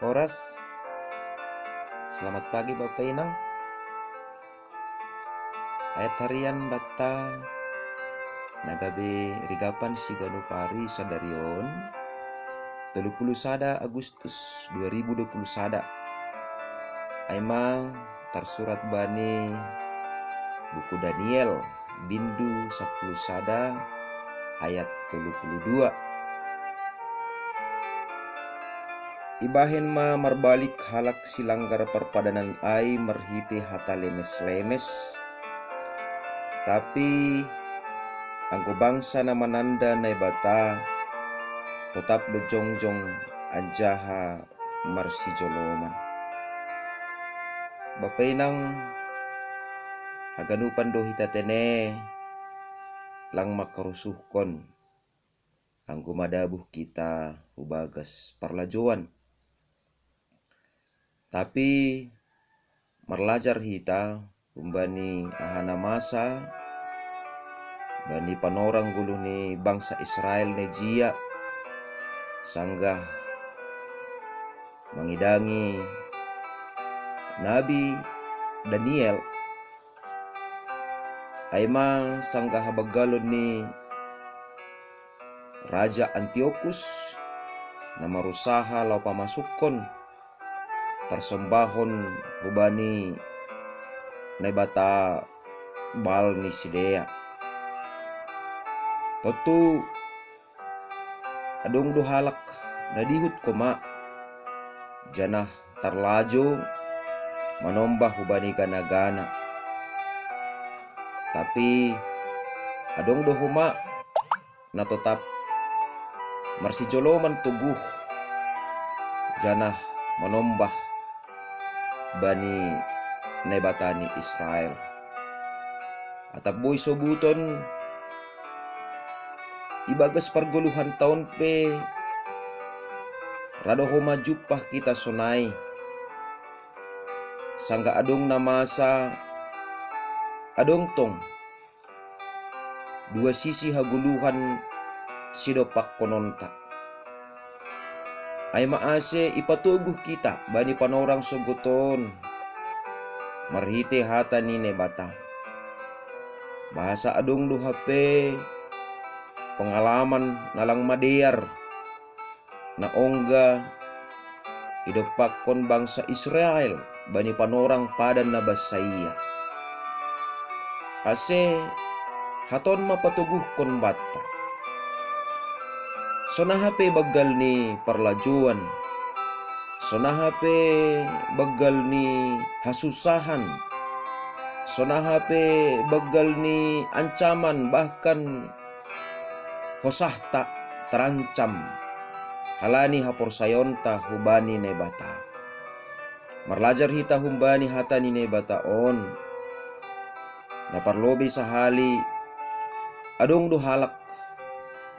Horas, selamat pagi Bapak Inang. Ayat harian bata nagabe rigapan sigano pari sadarion 31 Agustus 2021. Aima tersurat bani buku Daniel bindu 10 sada ayat 32. Ibahen ma marbalik halak silanggar perpadanan ai merhiti hata lemes-lemes. Tapi anggo bangsa na mananda na bata tetap bejongjong anjaha marsijoloman. Bapainang haganupan do hitatene lang makarusuhkon anggo madabuh kita hubagas parlajuan. Tapi merlajar hita umbani ahana masa bani panorang gulu ni bangsa Israel ne jia sanggah mengidangi Nabi Daniel aima sanggah habagalon ni Raja Antiochus na marusaha lau pamasukon persembahon hubani nebata bal ni sidea. Tentu adong duhalak nadihut koma janah tarlajo manombah hubani gana-gana. Tapi adong dohuma na tetap marsijoloman tuguh janah manombah bani nebatani Israel. Atap boy sobuton ibagas perguluhan tahun pe rado homa jupah kita sonai sangga adong na masa adong tong dua sisi haguluhan sidopak kononta ay maase ipatuguh kita bani panorang sogoton marhite hata ni nebata bahasa adong luhape pengalaman nalang madear na ongga idopakon bangsa Israel bani panorang padan na basaya ase haton mapatuguh kon bata sonahape bagal ni parlajuan sonahape bagal ni hasusahan sonahape bagal ni ancaman bahkan hosahta terancam halani haporsayonta hubani nebata marlajar hita humbani hata ni nebata on naparlobi sahali adong duhalak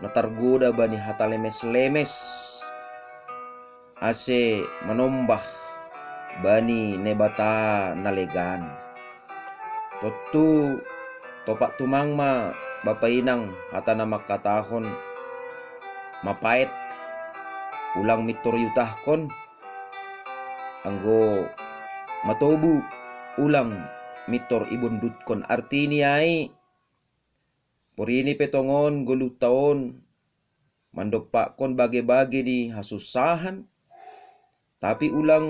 natargoda bani hata lemes-lemes ase manombah bani nebata nalegan. Totu topak tumangma bapainang hata na makatahon mapait ulang mitoryutahkon anggo matobu ulang mitor ibundutkon artini ay purini petongon gulu taon mandopakon bage-bage di hasusahan tapi ulang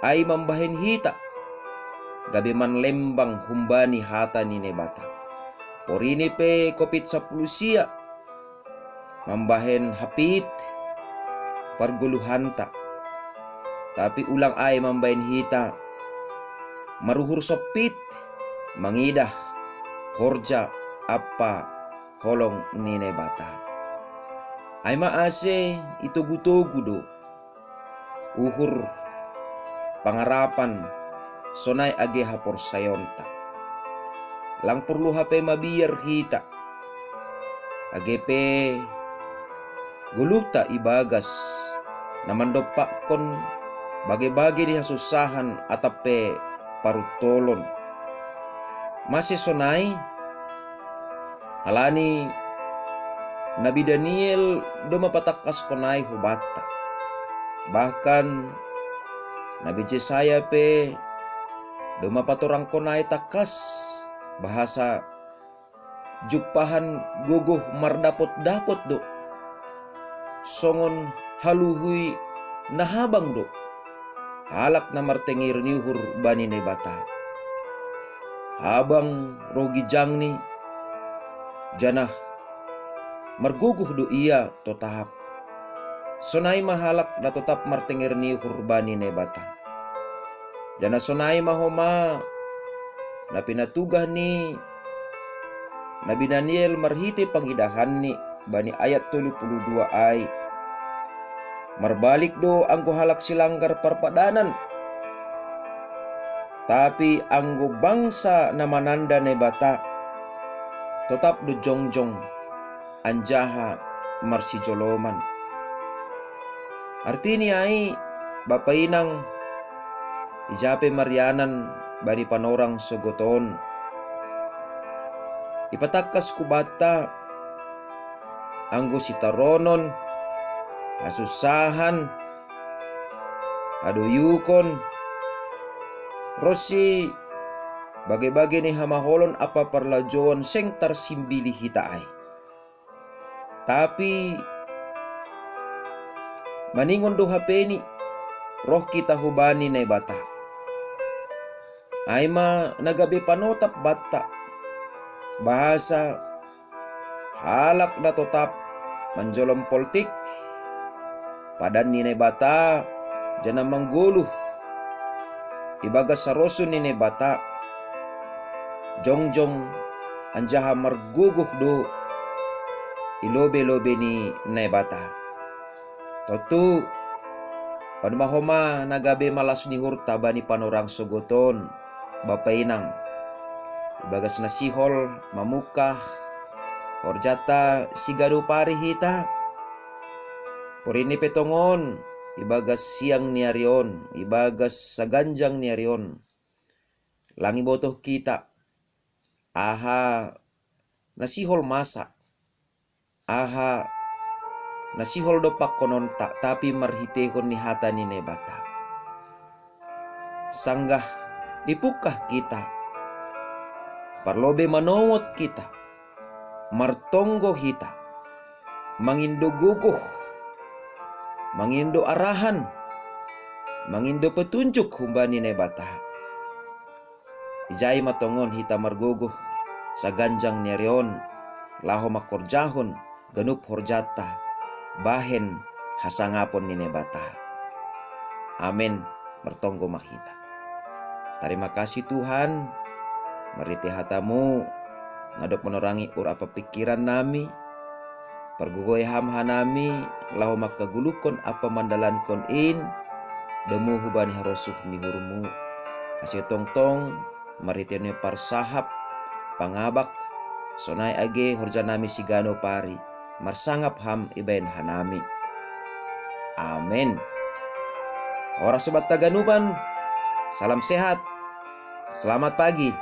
ay mambahin hita gabi man lembang humbani hata ni nebata porini pe kopit sa pulusia mambahen hapit parguluhanta tapi ulang ay mambahin hita maruhur sopit mangidah horja apa holong ni nebata ay maase itugu-tugu do uhur pangarapan sonay age hapor sayonta lang perlu hape mabiyar hita age pe guluta ibagas namandopak kon bage-bage di hasusahan atape parutolon masih sonay halani Nabi Daniel do mapatakas konay hubata Bahkan Nabi Yesaya pe dumapat orang konai takas bahasa jupahan guguh mardapot-dapot do. Songon haluhui nahabang do. Halak na martengir niuhur bani ne bata. Habang rogi jangni janah marguguh do iya to tahap. Sonai mahalak na tetap martengir niuhur bani ne bata. Jana sonai mahoma na pinatugah ni Nabi Daniel marhite panghidahan ni bani ayat 32 ay marbalik do anggo halak silanggar parpadanan tapi anggo bangsa na mananda ne bata tetap do jongjong anjaha marsijoloman. Artinya ay bapainang ijape marianan bani panorang sogoton. Ipatakas kubata anggo sitaronon asusahan aduyukon rosi bagai-bagai ni hamaholon apa parlajon seng tarsimbili hitaay. Tapi maningon do hapeni roh kita hubani na bata. Ay ma nagabi panotap bata. Bahasa halak na totap manjolom politik padan ni bata jana mangguluh ibaga sarosun ni bata jongjong anjaha marguguh do ilobe-lobe ni bata. Totu panmahoma nagabe malas ni hurta bani panorang sogoton bapainang ibagas nasihol mamukah horjata sigado pari hita porini petongon ibagas siang niarion ibagas saganjang niarion langi botoh kita aha nasihol masa aha nasihol dopak konon tak tapi marhitehon ni hata ni nebata sanggah dipukah kita parlobe manowot kita martonggo hita mangindo guguh mangindo arahan mangindo petunjuk humbani nebata ijai matongon hita marguguh saganjang niarion laho makorjahon ganup horjata bahen hasangapon ni nebata. Amin martonggo mahita. Terima kasih Tuhan mariti hatamu ngadop menorangi ur apa pikiran nami pergugoy hamha nami lahu makagulukon apa mandalan kon in demu hubani harosuh ni hurmu asio tongtong mariti ni parsahap pangabak sonai age horja nami sigano pari marsangap ham ibain hanami. Amin. Ora sobat taganuban, salam sehat, selamat pagi.